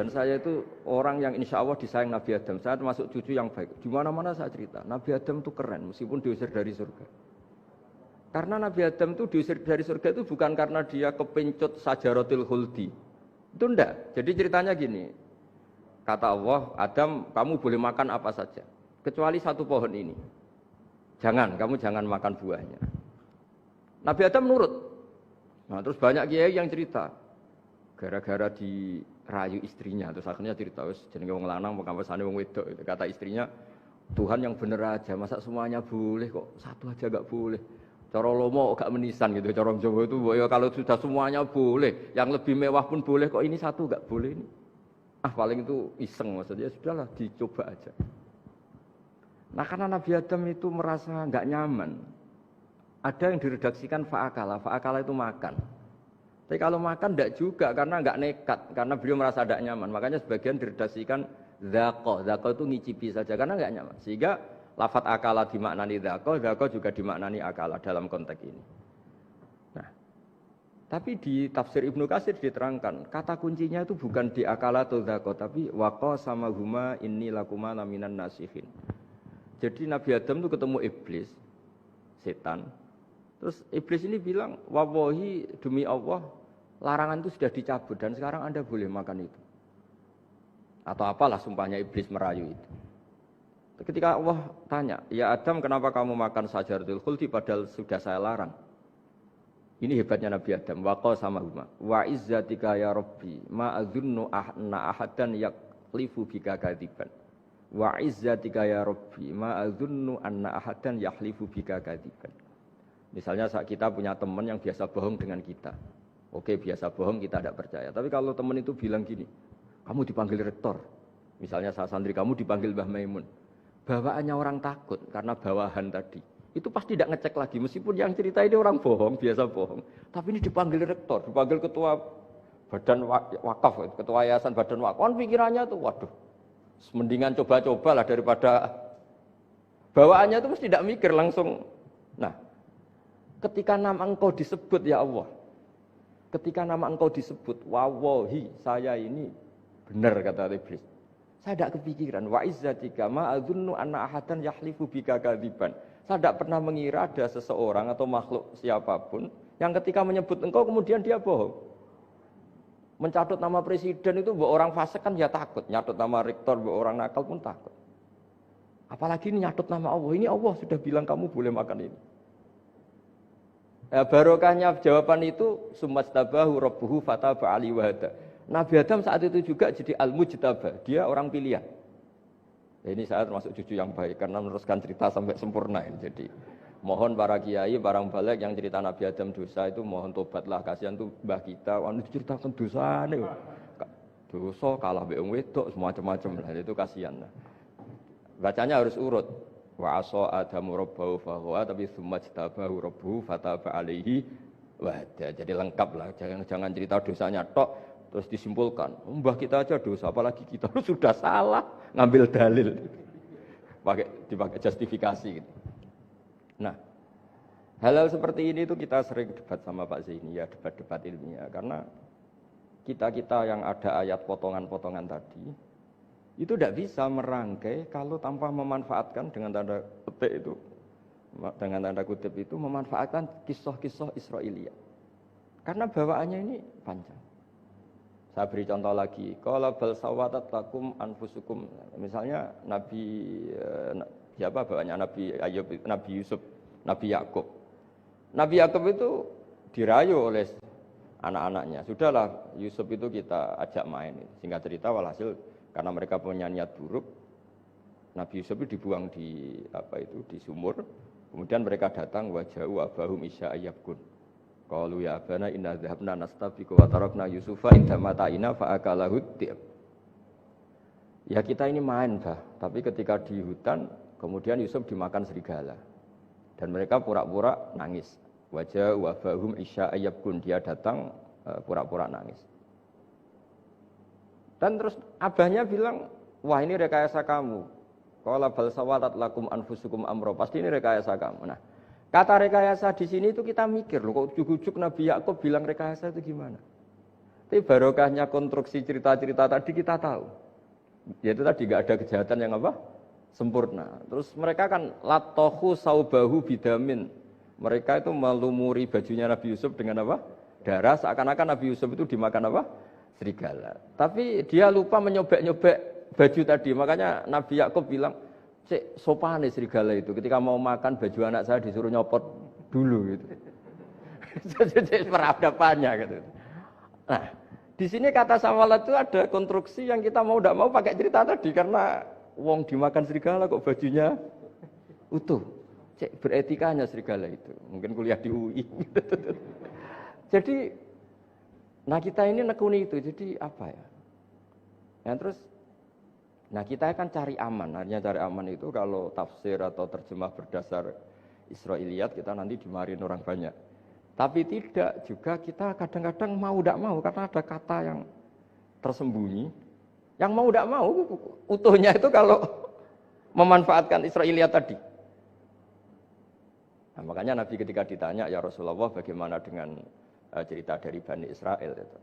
dan saya itu orang yang insya Allah disayang Nabi Adam. Saya termasuk cucu yang baik. Di mana-mana saya cerita, Nabi Adam itu keren meskipun diusir dari surga. Karena Nabi Adam itu diusir dari surga itu bukan karena dia kepencut sajaratil khuldi. Itu enggak. Jadi ceritanya gini. Kata Allah, Adam kamu boleh makan apa saja. Kecuali satu pohon ini. Kamu jangan makan buahnya. Nabi Adam nurut. Nah terus banyak kiai yang cerita. Gara-gara dirayu istrinya. Terus akhirnya cerita, jenenge wong lanang mau kampesane wong wedok. Kata istrinya, Tuhan yang bener aja. Masa semuanya boleh kok. Satu aja gak boleh. Cara lomo gak menisan gitu, cara Jawa itu ya kalau sudah semuanya boleh, yang lebih mewah pun boleh kok ini satu gak boleh ini. Paling itu iseng maksudnya, sudahlah dicoba aja. Nah karena Nabi Adam itu merasa gak nyaman, ada yang diredaksikan fa'akala itu makan. Tapi kalau makan gak juga karena gak nekat, karena beliau merasa gak nyaman, makanya sebagian diredaksikan dzaqo itu ngicipi saja karena gak nyaman. Sehingga lafat akala dimaknani dzaqo juga dimaknani akala dalam konteks ini. Nah, tapi di tafsir Ibnu Katsir diterangkan, kata kuncinya itu bukan di akala atau dzaqo, tapi waqa sama huma inni lakuma laminan nasihin. Jadi Nabi Adam itu ketemu iblis, setan. Terus iblis ini bilang, wallahi demi Allah, larangan itu sudah dicabut dan sekarang Anda boleh makan itu. Atau apalah sumpahnya iblis merayu itu. Ketika Allah tanya, ya Adam kenapa kamu makan sajaratul khuldi padahal sudah saya larang. Ini hebatnya Nabi Adam. Waqa sama huma. Wa izzatika ya Rabbi ma adzunnu anna ahadan yaklifu bika kadziban. Wa izzatika ya Rabbi ma adzunnu anna ahadan yahlifu bika kadziban. Misalnya kita punya teman yang biasa bohong dengan kita. Oke, biasa bohong kita tidak percaya. Tapi kalau teman itu bilang gini, kamu dipanggil rektor. Misalnya santri kamu dipanggil Mbah Maimun. Bawaannya orang takut karena bawahan tadi. Itu pasti tidak ngecek lagi. Meskipun yang cerita ini orang bohong, biasa bohong. Tapi ini dipanggil rektor, dipanggil ketua badan wakaf, ketua yayasan badan wakaf. Kan pikirannya tuh, waduh, mendingan coba-cobalah daripada bawaannya itu mesti tidak mikir langsung. Nah, ketika nama engkau disebut ya Allah, ketika nama engkau disebut, wallahi saya ini benar kata iblis. Saya tidak kepikiran, wa izzatika ma adzunnu anna ahadan yahlifu bika kadziban. Saya tidak pernah mengira ada seseorang atau makhluk siapapun yang ketika menyebut engkau kemudian dia bohong. Mencatut nama presiden itu buat orang fasik kan ya takut, nyatut nama rektor buat orang nakal pun takut. Apalagi ini nyatut nama Allah, ini Allah sudah bilang kamu boleh makan ini. Barokahnya jawaban itu sumastabahu rabbuhu fataba ali wahada. Nabi Adam saat itu juga jadi al-mujtaba, dia orang pilihan. Ini saya termasuk cucu yang baik karena meneruskan cerita sampai sempurna ini. Jadi mohon para kiai, para balik yang cerita Nabi Adam dosa itu mohon tobatlah, kasihan tuh mbah kita, anu diceritakan dosa nih. Dosa kalah mbek wong wedok semacam-macam lah, itu kasihan. Bacanya harus urut. Wa asa adamu rabbahu fahuwa tapi sumajtabahu rabbuhu fataba alaihi wahda. Jadi lengkap lah, jangan cerita dosanya tok. Terus disimpulkan, mbah kita aja dosa, apalagi kita sudah salah ngambil dalil, dipakai justifikasi. Gitu. Nah, hal-hal seperti ini tuh kita sering debat sama Pak Zaini ya, debat-debat ilmiah, karena kita yang ada ayat potongan-potongan tadi itu tidak bisa merangkai kalau tanpa memanfaatkan dengan tanda kutip itu memanfaatkan kisah-kisah Israiliyah, karena bawaannya ini panjang. Saya beri contoh lagi, kalau bal sawatat lakum anfusukum, misalnya siapa bawanya Nabi Ayub, Nabi Yusuf, Nabi Yakub. Nabi Yakub itu dirayu oleh anak-anaknya. Sudahlah Yusuf itu kita ajak main. Singkat cerita walhasil karena mereka punya niat buruk, Nabi Yusuf itu dibuang di sumur. Kemudian mereka datang waja'u abahum isya ayyabkun. Qalu ya abana inna dhahabna nastabiqu wa tarakna Yusufa inda mata'ina fa akalahu dhi'ab. Ya kita ini main, Bah, tapi ketika di hutan kemudian Yusuf dimakan serigala. Dan mereka pura-pura nangis. Wajah wa bahum isya ayyabkun, dia datang pura-pura nangis. Dan terus abahnya bilang, "Wah, ini rekayasa kamu. Qala bal sawatat lakum anfusukum amro." Pasti ini rekayasa kamu. Nah, kata rekayasa di sini itu kita mikir loh, kok ujuk-ujuk Nabi Yakub bilang rekayasa itu gimana? Tapi barokahnya konstruksi cerita-cerita tadi kita tahu. Yaitu tadi nggak ada kejahatan yang apa? Sempurna. Terus mereka kan latohu saubahu bidamin. Mereka itu melumuri bajunya Nabi Yusuf dengan apa? Darah, seakan-akan Nabi Yusuf itu dimakan apa? Serigala. Tapi dia lupa menyobek-nyobek baju tadi. Makanya Nabi Yakub bilang, cek sopan serigala itu. Ketika mau makan baju anak saya disuruh nyopot dulu gitu. Jadi peradabannya gitu. Nah, di sini kata samalat itu ada konstruksi yang kita mau tidak mau pakai cerita tadi karena wong dimakan serigala kok bajunya utuh. Cek beretikanya serigala itu. Mungkin kuliah di UI. Jadi, nah kita ini nekuni itu. Jadi apa ya? Nah terus, nah kita akan cari aman. Artinya cari aman itu kalau tafsir atau terjemah berdasar Israiliyat kita nanti dimarin orang banyak. Tapi tidak juga kita kadang-kadang mau tidak mau karena ada kata yang tersembunyi. Yang mau tidak mau utuhnya itu kalau memanfaatkan Israiliyat tadi. Nah, makanya Nabi ketika ditanya, ya Rasulullah bagaimana dengan cerita dari Bani Israel itu.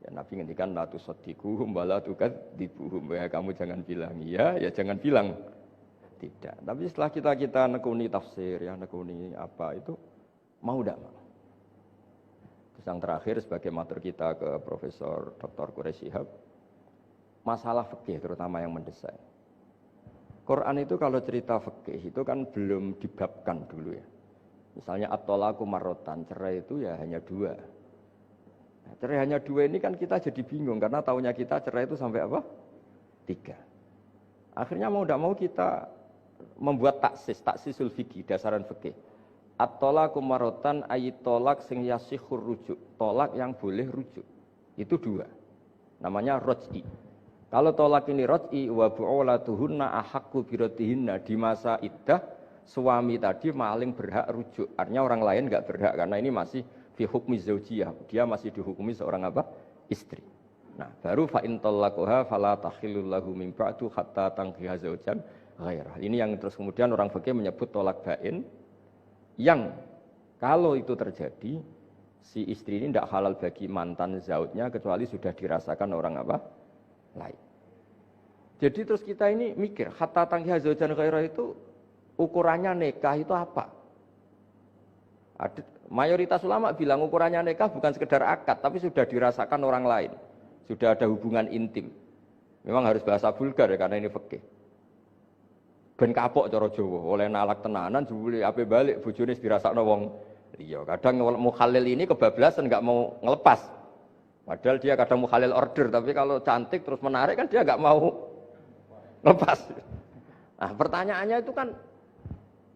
Ya Nabi ngendikan la tusaddiquhum wa la tukadzibuhum. Ya kamu jangan bilang iya, ya jangan bilang tidak. Tapi setelah kita nekuni tafsir, ya nekuni apa itu mau tidak mau. Terus yang terakhir sebagai matur kita ke Profesor Dr. Quraish Shihab, masalah fikih terutama yang mendesak. Quran itu kalau cerita fikih itu kan belum dibabkan dulu ya. Misalnya at-thalaqu marratan, cerai itu ya hanya 2. Nah, cerai hanya 2 ini kan kita jadi bingung karena taunya kita cerai itu sampai apa? 3. Akhirnya mau tidak mau kita membuat taksisul fikih, dasaran fikih. At-thalaqu marratan ayat tolak sing yasihur rujuk, tolak yang boleh rujuk. Itu 2. Namanya raj'i. Kalau tolak ini raj'i wa bu'ulatuhunna ahaqqu biratihinna, di masa iddah suami tadi maling berhak rujuk. Artinya orang lain enggak berhak karena ini masih fi hukmi zaujiyah. Dia masih dihukumi seorang apa? Istri. Nah, baru fa in talaqaha fala tahillul lahu min ba'du hatta tankiha zaujan ghairah. Ini yang terus kemudian orang fikih menyebut tolak bain yang kalau itu terjadi si istri ini tidak halal bagi mantan zaujnya kecuali sudah dirasakan orang apa? Lain. Jadi terus kita ini mikir, hatta tangkiha zaujan ghairah itu ukurannya nikah itu apa? Mayoritas ulama bilang ukurannya nikah bukan sekedar akad, tapi sudah dirasakan orang lain, sudah ada hubungan intim. Memang harus bahasa vulgar ya, karena ini fikih. Ben kapok cara Jawa, oleh nalak tenanan jebule ape balik bojone dirasakno wong liya. Kadang mukhalil ini kebablasan enggak mau ngelepas. Padahal dia kadang mukhalil order, tapi kalau cantik terus menarik kan dia enggak mau lepas. Nah, pertanyaannya itu kan,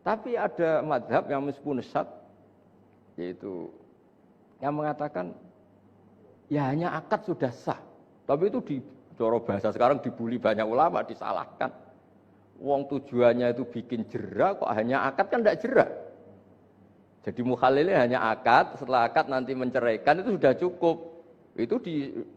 tapi ada madhab yang meskipun sesat, yaitu yang mengatakan ya hanya akad sudah sah. Tapi itu di cara bahasa sekarang dibuli banyak ulama, disalahkan. Wong tujuannya itu bikin jera, kok hanya akad kan tidak jera. Jadi mukhalilnya hanya akad, setelah akad nanti menceraikan itu sudah cukup. Itu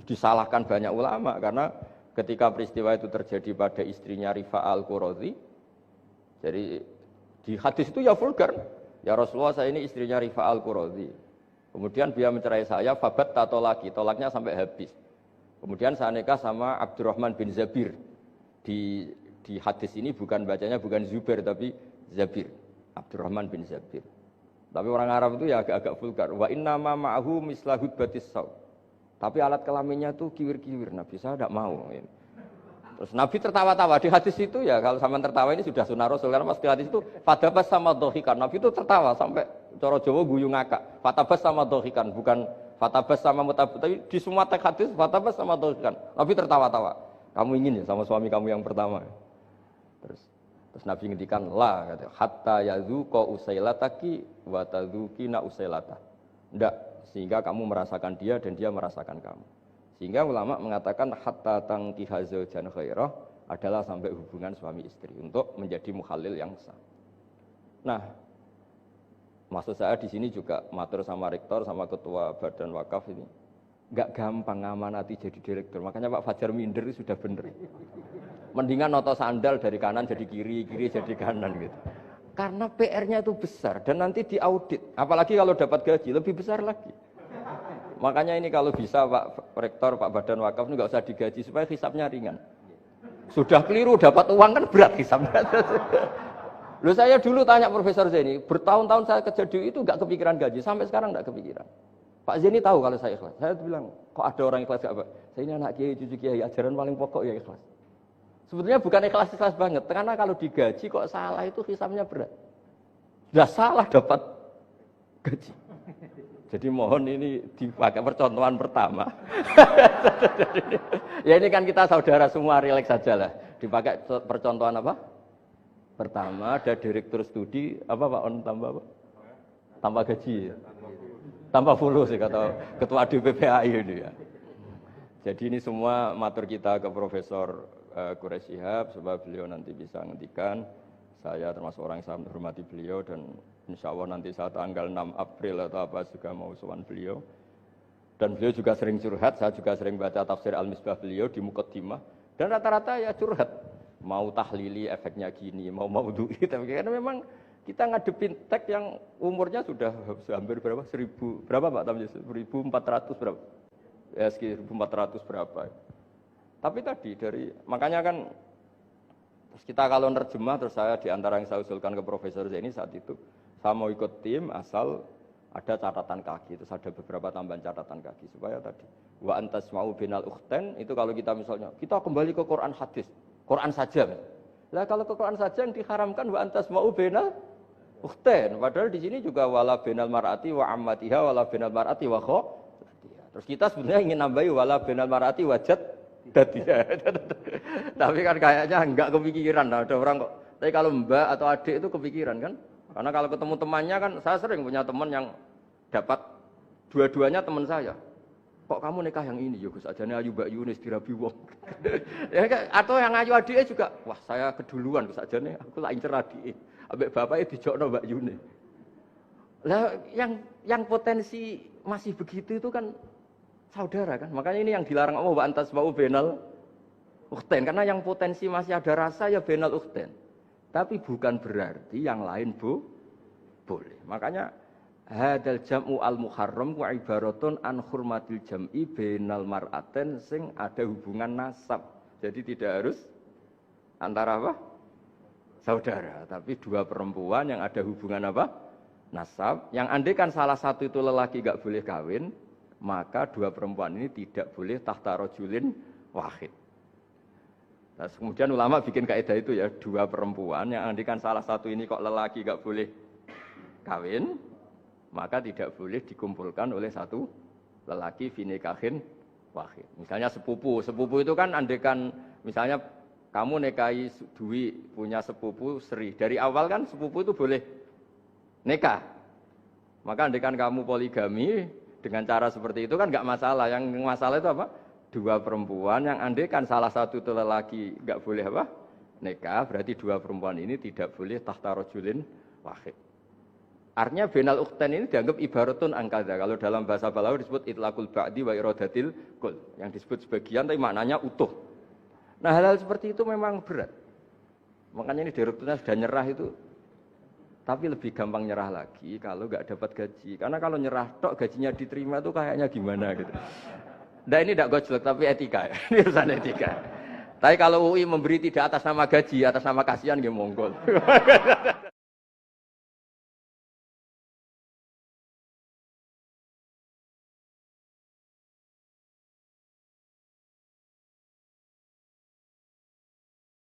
disalahkan banyak ulama karena ketika peristiwa itu terjadi pada istrinya Rifa al-Qurazi, jadi di hadis itu ya vulgar, ya Rasulullah saya ini istrinya Rifa al-Qurazi, kemudian dia mencerai saya, fabat tato lagi, tolaknya sampai habis, kemudian saya nikah sama Abdurrahman bin Zabir. Di hadis ini bukan bacanya bukan Zubair tapi Zabir, Abdurrahman bin Zabir. Tapi orang Arab itu ya agak-agak vulgar. Wa inna ma ma'ahu mislahud batis saw. Tapi alat kelaminnya tuh kiwir-kiwir. Nabi saya tidak mau. Terus Nabi tertawa-tawa di hadis itu ya, kalau sama tertawa ini sudah sunnah Rasul karena pas di hadis itu fatabas sama dohikan. Nabi itu tertawa sampai cara Jawa guyu ngakak. Fatabas sama dohikan, bukan fatabas sama mutabut. Tapi di semua teks hadis fatabas sama dohikan. Nabi tertawa-tawa. Kamu ingin ya sama suami kamu yang pertama. Terus Nabi ngendikan la kata hatta yazuqa usailataki wa tadzukina usailata. Enggak, sehingga kamu merasakan dia dan dia merasakan kamu. Sehingga ulama mengatakan hatta tangkiha zaujan khairah adalah sampai hubungan suami istri untuk menjadi mukhalil yang sah. Nah, maksud saya di sini juga matur sama rektor sama ketua Badan Wakaf ini. Enggak gampang ngamanati jadi direktur. Makanya Pak Fajar minder itu sudah benar. Mendingan noto sandal dari kanan jadi kiri, kiri jadi kanan gitu. Karena PR-nya itu besar dan nanti diaudit. Apalagi kalau dapat gaji lebih besar lagi. Makanya ini kalau bisa Pak Rektor, Pak Badan Wakaf ini nggak usah digaji supaya hisabnya ringan. Sudah keliru dapat uang kan berat hisabnya. Loh saya dulu tanya Profesor Zeni, bertahun-tahun saya kerja di itu nggak kepikiran gaji, sampai sekarang nggak kepikiran. Pak Zeni tahu kalau saya ikhlas. Saya bilang, kok ada orang ikhlas gak Pak? Saya ini anak kiai, cucu kiai, ajaran paling pokok ya ikhlas. Sebetulnya bukan ikhlas-ikhlas banget, karena kalau digaji kok salah itu hisabnya berat. Sudah salah dapat gaji. Jadi mohon ini dipakai percontohan pertama. Ya ini kan kita saudara semua, rileks saja lah. Dipakai percontohan apa? Pertama ada direktur studi, apa Pak On tambah apa? Tambah gaji ya? Tambah full sih kata ketua DPPAI ini ya. Jadi ini semua matur kita ke Profesor Quraish Shihab supaya beliau nanti bisa ngendikan. Saya termasuk orang yang sangat menghormati beliau dan insya Allah nanti saat tanggal 6 April atau apa juga mau sowan beliau. Dan beliau juga sering curhat, saya juga sering baca tafsir Al-Misbah beliau di Muqaddimah. Dan rata-rata ya curhat. Mau tahlili efeknya gini, mau maudhu'i. Tapi karena memang kita ngadepin teks yang umurnya sudah hampir berapa? 1000, berapa Pak Tamjiz? 1400 berapa? Ya sekitar 1400 berapa. Tapi tadi makanya kan terus kita kalau nerjemah, terus saya diantara yang saya usulkan ke Profesor Zaini saat itu, saya mau ikut tim asal ada catatan kaki, terus ada beberapa tambahan catatan kaki supaya tadi wa antas mau binal ukhten itu kalau kita misalnya kita kembali ke Quran hadis, Quran saja. Lah kalau ke Quran saja yang diharamkan wa antas mau binal ukhten, padahal di sini juga wala binal mar'ati wa ammatiha wala binal mar'ati wa kho. Terus kita sebenarnya ingin nambahi wala binal mar'ati wajad. Tapi kan kayaknya enggak kepikiran. Ada orang kok. Tapi kalau mbak atau adik itu kepikiran kan? Karena kalau ketemu temannya kan, saya sering punya teman yang dapat dua-duanya teman saya. Kok kamu nikah yang ini? Ya Gus ajane ayu Mbak Yunis dirabi wong. Ya, atau yang ayu adike juga. Wah saya keduluan Gus ajane aku lak incer adike. Ambek bapake dijokno Mbak Yunis. Lah yang potensi masih begitu itu kan saudara kan, makanya ini yang dilarang Allah wa antas mau benal ukhten, karena yang potensi masih ada rasa ya benal ukhten, tapi bukan berarti yang lain boleh. Makanya hadal jam'u al muharram wa ibaratun an hurmatil jam'i benal mar'aten sing ada hubungan nasab, jadi tidak harus antara apa saudara, tapi dua perempuan yang ada hubungan apa nasab, yang andai kan salah satu itu lelaki gak boleh kawin, maka dua perempuan ini tidak boleh tahta rajulin wahid. Nah, kemudian ulama bikin kaidah itu ya, dua perempuan yang andikan salah satu ini kok lelaki gak boleh kawin, maka tidak boleh dikumpulkan oleh satu lelaki fi nikahin wahid. Misalnya sepupu itu kan andikan misalnya kamu nikahi Dwi punya sepupu Sri, dari awal kan sepupu itu boleh nikah. Maka andikan kamu poligami dengan cara seperti itu kan nggak masalah. Yang masalah itu apa? Dua perempuan yang andekan salah satu itu lelaki nggak boleh apa? Nikah, berarti dua perempuan ini tidak boleh tahta rajulin wahid. Artinya benal ukhten ini dianggap ibaratun angkada. Kalau dalam bahasa Balawi disebut itlaqul ba'di wa iradatil kul. Yang disebut sebagian tapi maknanya utuh. Nah hal-hal seperti itu memang berat. Makanya ini direkturnya sudah nyerah itu. Tapi lebih gampang nyerah lagi kalau nggak dapat gaji. Karena kalau nyerah tok gajinya diterima tuh kayaknya gimana gitu. Nah ini tidak gojlok tapi etika ya. Ini urusan etika. Tapi kalau UI memberi tidak atas nama gaji, atas nama kasihan ya monggo.